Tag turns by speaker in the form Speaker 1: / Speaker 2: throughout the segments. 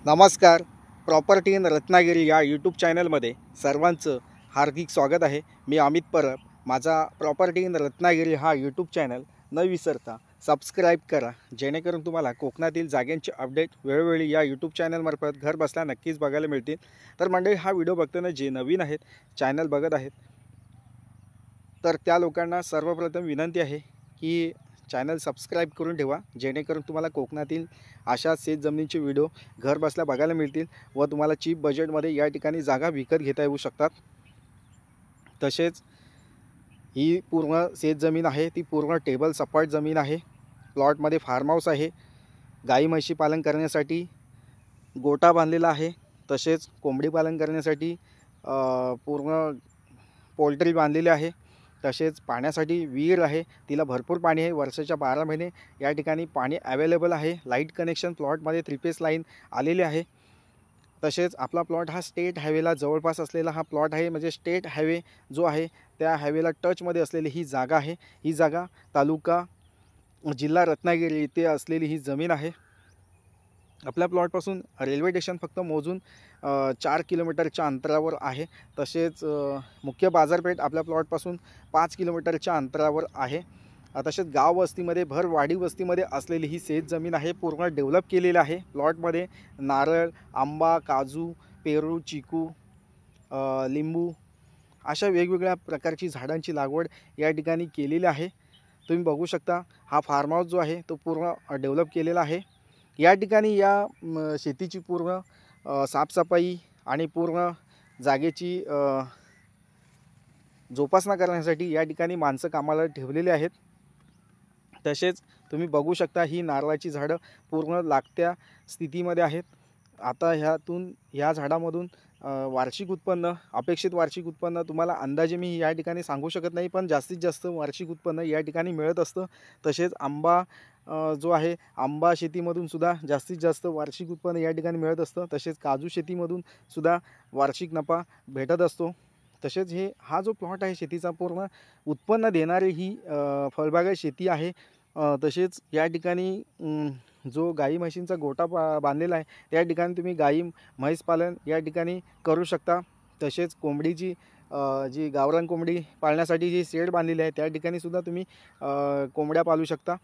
Speaker 1: नमस्कार. Property in Ratnagiri या YouTube चॅनलमध्ये सर्वांचं हार्दिक स्वागत आहे. मी अमित परब. माझा प्रॉपर्टी इन रत्नागिरी हा यूट्यूब चॅनल न विसरता सबस्क्राईब करा, जेणेकरून तुम्हाला कोकणातील जागांचे अपडेट वेळोवेळी या यूट्यूब चॅनलमार्फत घर बसल्या नक्कीच बघायला मिळतील. तर मंडळी, हा व्हिडिओ बघताना जे नवीन आहेत, चॅनल बघत आहेत, तर त्या लोकांना सर्वप्रथम विनंती आहे की चॅनल सबस्क्राईब करून ठेवा, जेणेकरून तुम्हाला कोकणातील अशा शेत जमिनीचे व्हिडिओ घर बसल्या बघायला मिळतील व तुम्हाला चीप बजेटमध्ये या ठिकाणी जागा विकत घेता येऊ शकतात. तसेच ही पूर्ण शेत जमीन आहे, ती पूर्ण टेबल सपाट जमीन आहे. प्लॉटमध्ये फार्म हाऊस आहे, गाई म्हशी पालन करण्यासाठी गोठा बांधलेला आहे, तसेच कोंबडी पालन करण्यासाठी पूर्ण पोल्ट्री बांधलेली आहे. तसेच पाण्यासाठी विहीर आहे, तिला भरपूर पाणी आहे. वर्षाच्या 12 महिने या ठिकाणी पाणी अवेलेबल आहे. लाईट कनेक्शन प्लॉटमध्ये 3 फेस लाईन आलेली आहे. तसेच आपला प्लॉट हा स्टेट हायवेला जवळपास असलेला हा प्लॉट आहे. म्हणजे स्टेट हायवे जो आहे त्या हायवेला टचमध्ये असलेली ही जागा आहे. ही जागा तालुका जिल्हा रत्नागिरी येथे असलेली ही जमीन आहे. आपल्या प्लॉटपासून रेल्वे स्टेशन फक्त मोजून 4 किलोमीटरच्या अंतरावर आहे. तसेच मुख्य बाजारपेठ आपल्या प्लॉटपासून 5 किलोमीटरच्या अंतरावर आहे. तसेच गाव वस्तीमध्ये भरवाडी वस्तीमध्ये असलेली ही शेत जमीन आहे. पूर्ण डेव्हलप केलेलं आहे. प्लॉटमध्ये नारळ, आंबा, काजू, पेरू, चिकू, लिंबू अशा वेगवेगळ्या प्रकारची झाडांची लागवड या ठिकाणी केलेली आहे. तुम्ही बघू शकता, हा फार्म हाऊस जो आहे तो पूर्ण डेव्हलप केलेला आहे. या ठिकाणी या शेतीची पूर्ण साफसफाई आणि पूर्ण जागेची जोपासना करण्यासाठी या ठिकाणी माणसं कामाला ठेवलेले आहेत. तसेच तुम्ही बघू शकता, ही नारळाची झाडं पूर्ण लागत्या स्थितीमध्ये आहेत. आता ह्या झाडामधून वार्षिक उत्पन्न, अपेक्षित वार्षिक उत्पन्न तुम्हाला अंदाजे मी या ठिकाणी सांगू शकत नाही, पण जास्तीत जास्त वार्षिक उत्पन्न या ठिकाणी मिळत असतं. तसेच आंबा जो आहे, आंबा शेतीमधून सुद्धा जास्तीत जास्त वार्षिक उत्पन्न या ठिकाणी मिळत असतं. तसेच काजू शेतीमधून सुद्धा वार्षिक नफा भेटत असतो. तसेच हा जो प्लॉट आहे शेतीचा पूर्ण उत्पन्न देणारी ही फळबागा शेती आहे. तसेच या ठिकाणी जो गाई म्हशींचा गोठा बांधलेला आहे, त्या ठिकाणी तुम्ही गाई म्हैस पालन या ठिकाणी करू शकता. तसेच कोंबडीची जी गावरान कोंबडी पाळण्यासाठी जी शेड बांधलेली आहे, त्या ठिकाणी सुद्धा तुम्ही कोंबड्या पाळू शकता.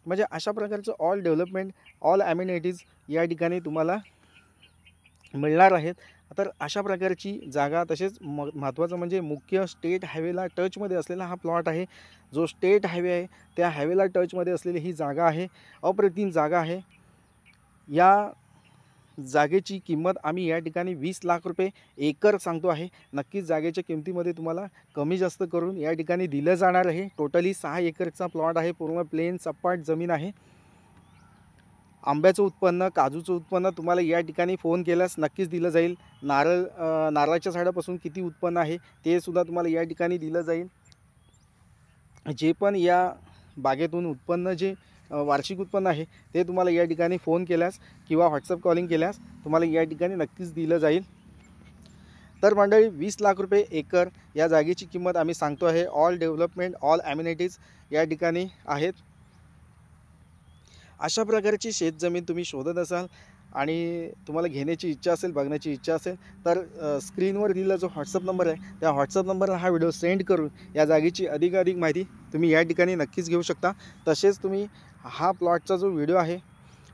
Speaker 1: म्हणजे अशा प्रकारचं ऑल डेव्हलपमेंट, ऑल ॲम्युनिटीज या ठिकाणी तुम्हाला मिळणार आहेत. तर अशा प्रकारची जागा, तसेच महत्त्वाचं म्हणजे मुख्य स्टेट हायवेला टचमध्ये असलेला हा प्लॉट आहे. जो स्टेट हायवे आहे त्या हायवेला टचमध्ये असलेली ही जागा आहे. अप्रतिम जागा आहे. या जागेची किंमत आम्ही या ठिकाणी 20 लाख रुपये एकर सांगतो आहे. नक्कीच जागेच्या किमतीमध्ये तुम्हाला कमी जास्त करून या ठिकाणी दिलं जाणार आहे. टोटली 6 एकरचा प्लॉट आहे. पूर्ण प्लेन सपाट जमीन आहे. आंब्याचं उत्पन्न, काजूचं उत्पन्न तुम्हाला या ठिकाणी फोन केल्यास नक्कीच दिलं जाईल. नारळाच्या झाडापासून किती उत्पन्न आहे ते सुद्धा तुम्हाला या ठिकाणी दिलं जाईल. जे पण या बागेतून उत्पन्न, जे वार्षिक उत्पन्न आहे ते तुम्हाला या ठिकाणी फोन केल्यास किंवा व्हॉट्सअप कॉलिंग केल्यास तुम्हाला या ठिकाणी नक्कीच दिलं जाईल. तर मंडळी, 20 लाख रुपये एकर या जागेची किंमत आम्ही सांगतो आहे. ऑल डेव्हलपमेंट, ऑल ॲम्युनिटीज या ठिकाणी आहेत. अशा प्रकारची शेतजमीन तुम्ही शोधत असाल आणि तुम्हाला घेण्याची इच्छा असेल, बघण्याची इच्छा असेल, तर स्क्रीनवर दिलेला जो व्हॉट्सअप नंबर आहे त्या व्हॉट्सअप नंबरला हा व्हिडिओ सेंड करून या जागेची अधिकाधिक माहिती तुम्ही या ठिकाणी नक्कीच घेऊ शकता. तसेच तुम्ही हा प्लॉटचा जो व्हिडिओ आहे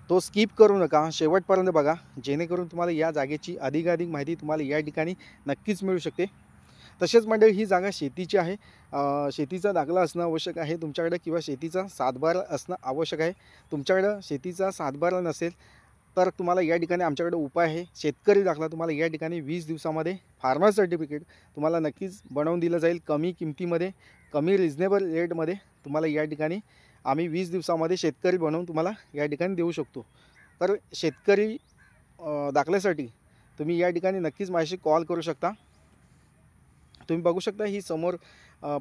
Speaker 1: तो स्किप करू नका, शेवटपर्यंत बघा, जेणेकरून तुम्हाला या जागेची अधिकाधिक माहिती तुम्हाला या ठिकाणी नक्कीच मिळू शकते. तसेच मंडळी, ही जागा शेतीची आहे. शेतीचा दाखला असणं आवश्यक आहे तुमच्याकडे, किंवा शेतीचा सातबारा असणं आवश्यक आहे. तुमच्याकडं शेतीचा सातबारा नसेल तर तुम्हाला या ठिकाणी आमच्याकडे उपाय आहे. शेतकरी दाखला तुम्हाला या ठिकाणी 20 दिवसामध्ये फार्मर सर्टिफिकेट तुम्हाला नक्कीच बनवून दिलं जाईल. कमी किमतीमध्ये, कमी रिजनेबल रेटमध्ये तुम्हाला या ठिकाणी आम्ही 20 दिवसामध्ये शेतकरी बनवून तुम्हाला या ठिकाणी देऊ शकतो. तर शेतकरी दाखल्यासाठी तुम्ही या ठिकाणी नक्कीच माझ्याशी कॉल करू शकता. तुम्ही बघू शकता, ही समोर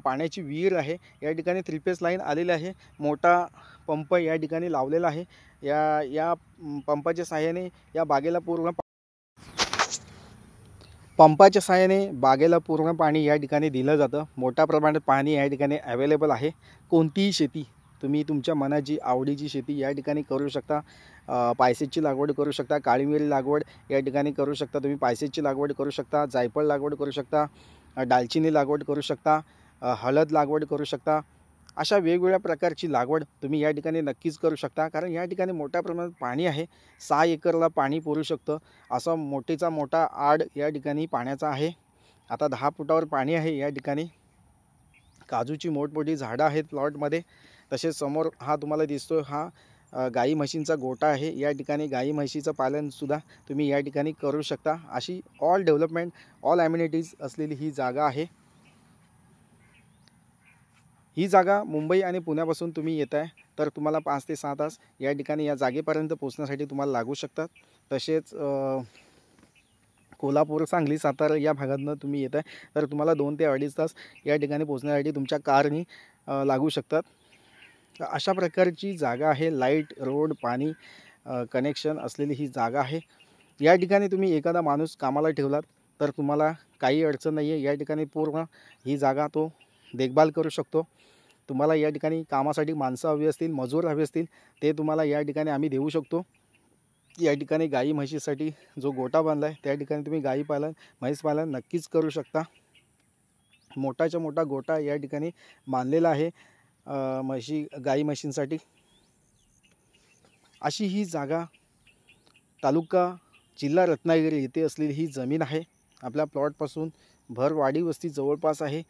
Speaker 1: पाण्याची विहीर आहे. या ठिकाणी 3 फेस लाईन आलेली आहे. मोठा पंप या ठिकाणी लावलेला आहे. या पंपाच्या सहाय्याने या बागेला पंपाच्या सहाय्याने बागेला पूर्ण पाणी या ठिकाणी दिलं जातं. मोठ्या प्रमाणात पाणी या ठिकाणी अवेलेबल आहे. कोणतीही शेती तुम्ही तुमच्या मनाची आवडीची शेती या ठिकाणी करू शकता. पायसेची लागवड करू शकता, काळी मिरी लागवड या ठिकाणी करू शकता. तुम्ही पायसेची लागवड करू शकता, जायफळ लागवड करू शकता, दालचिनी लागवड करू शकता, हळद लागवड करू शकता. अशा वेगवेगळ्या प्रकारची लागवड तुम्ही या ठिकाणी नक्कीच करू शकता. कारण या ठिकाणी मोठ्या प्रमाणात पाणी आहे. 6 एकरला पाणी पुरू शकतं असा मोठेचा मोठा आड या ठिकाणी पाण्याचा आहे. आता 10 फुटावर पाणी आहे या ठिकाणी. काजूची मोठमोठी झाडं आहेत प्लॉटमध्ये. तसेच समोर हा तुम्हाला दिसतो हा गाई म्हशींचा गोठा आहे. या ठिकाणी गाई म्हशीचं पालनसुद्धा तुम्ही या ठिकाणी करू शकता. अशी ऑल डेव्हलपमेंट, ऑल ॲम्युनिटीज असलेली ही जागा आहे. ही जागा मुंबई आणि पुण्यापासून तुम्ही येत आहे तर तुम्हाला 5 ते 6 तास या ठिकाणी या जागेपर्यंत पोहोचण्यासाठी तुम्हाला लागू शकतात. तसेच कोल्हापूर, सांगली, सातारा या भागातून तुम्ही येत आहे तर तुम्हाला 2 ते 2.5 तास या ठिकाणी पोहोचण्यासाठी तुमच्या कारनी लागू शकतात. अशा प्रकारची जागा आहे. लाईट, रोड, पाणी कनेक्शन असलेली ही जागा आहे. या ठिकाणी तुम्ही एखादा माणूस कामाला ठेवलात तर तुम्हाला काही अडचण नाही आहे. या ठिकाणी पूर्ण ही जागा तो देखभाल करू शकतो. तुम्हाला या ठिकाणी कामासाठी माणसं हवी असतील, मजूर हवे असतील, ते तुम्हाला या ठिकाणी आम्ही देऊ शकतो. या ठिकाणी गाई म्हशीसाठी जो गोठा बांधला आहे त्या ठिकाणी तुम्ही गाई पालन, म्हैस पालन नक्कीच करू शकता. मोठाच्या मोठा गोठा या ठिकाणी बांधलेला आहे गाई म्हशींसाठी. अशी ही जागा तालुका जिल्हा रत्नागिरी येथे असलेली ही जमीन आहे. आपल्या प्लॉटपासून भरवाडी वस्ती जवळपास आहे.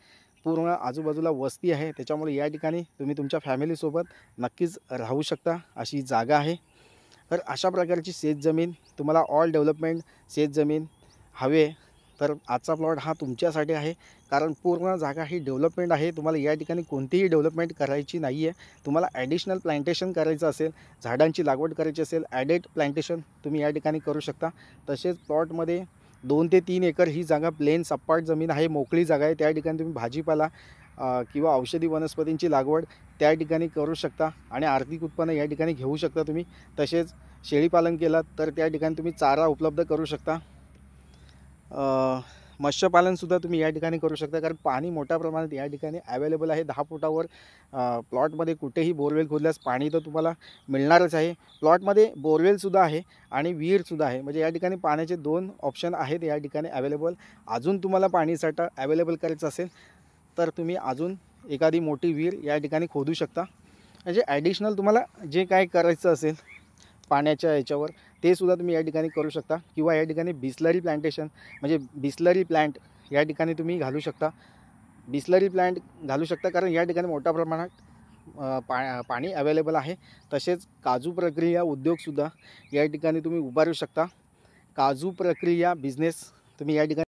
Speaker 1: पूर्ण आजूबाजूला वस्ती आहे. त्याच्यामुळे या ठिकाणी तुम्ही तुमच्या फॅमिलीसोबत नक्कीच राहू शकता अशी जागा आहे. तर अशा प्रकारची शेतजमीन तुम्हाला ऑल डेव्हलपमेंट शेतजमीन हवे तर आजचा प्लॉट हा तुमच्यासाठी आहे. कारण पूर्ण जागा ही डेव्हलपमेंट आहे. तुम्हाला या ठिकाणी कोणतीही डेव्हलपमेंट करायची नाही आहे. तुम्हाला ॲडिशनल प्लांटेशन करायचं असेल, झाडांची लागवड करायची असेल, ॲडेड प्लांटेशन तुम्ही या ठिकाणी करू शकता. तसेच प्लॉटमध्ये 2 ते 3 एकर ही जागा प्लेन सपाट जमीन आहे, मोकळी जागा आहे. त्या ठिकाणी तुम्ही भाजीपाला किंवा औषधी वनस्पतींची लागवड त्या ठिकाणी करू शकता आणि आर्थिक उत्पन्न या ठिकाणी घेऊ शकता तुम्ही. तसेच शेळीपालन केलात तर त्या ठिकाणी तुम्ही चारा उपलब्ध करू शकता. मत्स्यपालनसुद्धा तुम्ही या ठिकाणी करू शकता. कारण पाणी मोठ्या प्रमाणात या ठिकाणी अवेलेबल आहे. 10 फुटावर प्लॉटमध्ये कुठेही बोरवेल खोदल्यास पाणी तर तुम्हाला मिळणारच आहे. प्लॉटमध्ये बोरवेलसुद्धा आहे आणि विहीरसुद्धा आहे. म्हणजे या ठिकाणी पाण्याचे 2 ऑप्शन आहेत या ठिकाणी अवेलेबल. अजून तुम्हाला पाणीसाठा अवेलेबल करायचं असेल तर तुम्ही अजून एखादी मोठी विहीर या ठिकाणी खोदू शकता. म्हणजे ॲडिशनल तुम्हाला जे काय करायचं असेल पाण्याच्या याच्यावर ते सुद्धा तुम्ही या ठिकाणी करू शकता. किंवा या ठिकाणी बिस्लरी प्लांटेशन म्हणजे बिस्लरी प्लांट या ठिकाणी तुम्ही घालू शकता. बिस्लरी प्लांट घालू शकता कारण या ठिकाणी मोठ्या प्रमाणात पाणी अवेलेबल आहे. तसेच काजू प्रक्रिया उद्योगसुद्धा या ठिकाणी तुम्ही उभारू शकता. काजू प्रक्रिया बिझनेस तुम्ही या ठिकाणी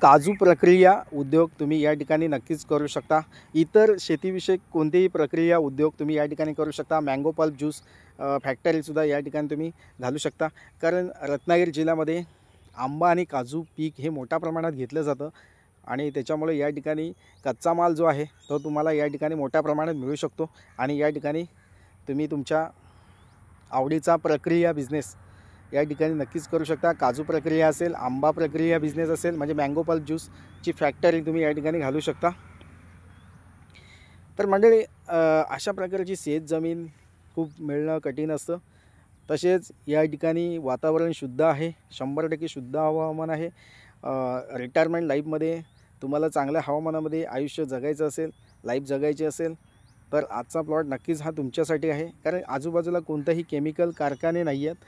Speaker 1: काजू प्रक्रिया उद्योग तुम्ही या ठिकाणी नक्कीच करू शकता. इतर शेतीविषयक कोणतेही प्रक्रिया उद्योग तुम्ही या ठिकाणी करू शकता. मँगो पल्प ज्यूस फॅक्टरीसुद्धा या ठिकाणी तुम्ही घालू शकता. कारण रत्नागिरी जिल्ह्यामध्ये आंबा आणि काजू पीक हे मोठ्या प्रमाणात घेतलं जातं आणि त्याच्यामुळे या ठिकाणी कच्चा माल जो आहे तो तुम्हाला या ठिकाणी मोठ्या प्रमाणात मिळू शकतो. आणि या ठिकाणी तुम्ही तुमच्या आवडीचा प्रक्रिया बिझनेस या ठिकाणी नक्कीच करू शकता. काजू प्रक्रिया असेल, आंबा प्रक्रिया बिझनेस असेल, म्हणजे मँगो पल्प ज्यूसची फॅक्टरी तुम्ही या ठिकाणी घालू शकता. तर मंडळी अशा प्रकारची शेतजमीन खूप मिळणं कठीण असतं. तसेच या ठिकाणी वातावरण शुद्ध आहे, 100% शुद्ध हवामान आहे. रिटायरमेंट लाईफमध्ये तुम्हाला चांगल्या हवामानामध्ये आयुष्य जगायचं असेल, लाईफ जगायची असेल तर आजचा प्लॉट नक्कीच हा तुमच्यासाठी आहे. कारण आजूबाजूला कोणताही केमिकल कारखाने नाही आहेत.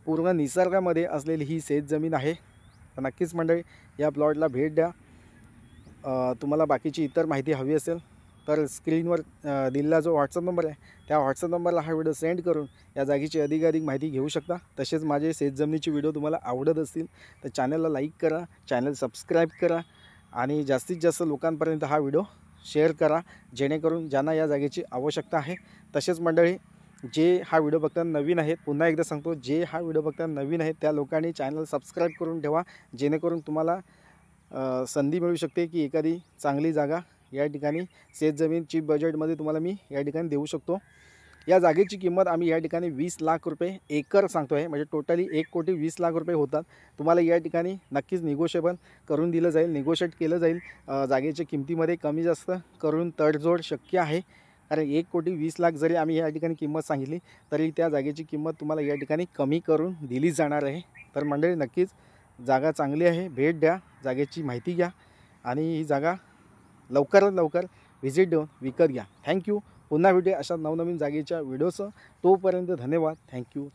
Speaker 1: पूर्ण निसर्गामध्ये असलेली ही शेतजमीन आहे. तर नक्कीच मंडळी या प्लॉटला भेट द्या. तुम्हाला बाकीची इतर माहिती हवी असेल तर स्क्रीनवर दिलेला जो व्हॉट्सअप नंबर आहे त्या व्हॉट्सअप नंबरला हा व्हिडिओ सेंड करून या जागेची अधिकाधिक माहिती घेऊ शकता. तसेच माझे शेतजमिनीचे व्हिडिओ तुम्हाला आवडत असतील तर चॅनलला लाईक करा, चॅनल सबस्क्राईब करा आणि जास्तीत जास्त लोकांपर्यंत हा व्हिडिओ शेअर करा, जेणेकरून ज्यांना या जागेची आवश्यकता आहे. तसेच मंडळी जे हा व्हिडिओ बघताना नवीन आहेत, पुन्हा एकदा सांगतो, जे हा व्हिडिओ बघताना नवीन आहेत त्या लोकांनी चॅनल सबस्क्राईब करून ठेवा, जेणेकरून तुम्हाला संधी मिळू शकते की एखादी चांगली जागा या ठिकाणी शेतजमीन चीप बजेटमध्ये तुम्हाला मी या ठिकाणी देऊ शकतो. या जागेची किंमत आम्ही या ठिकाणी 20 लाख रुपये एकर सांगतो आहे, म्हणजे टोटली 1,20,00,000 होतात. तुम्हाला या ठिकाणी नक्कीच निगोशिएबल करून दिलं जाईल, निगोशिएट केलं जाईल. जागेच्या किमतीमध्ये कमी जास्त करून तडजोड शक्य आहे. कारण 1,20,00,000 जरी आम्ही या ठिकाणी किंमत सांगितली तरी त्या जागेची किंमत तुम्हाला या ठिकाणी कमी करून दिली जाणार आहे. तर मंडळी नक्कीच जागा चांगली आहे, भेट द्या, जागेची माहिती घ्या आणि ही जागा लवकरात लवकर व्हिजिट देऊन विकत घ्या. थँक्यू. पुन्हा भेटूया अशा नवनवीन जागेच्या व्हिडिओसह. तोपर्यंत धन्यवाद. थँक्यू.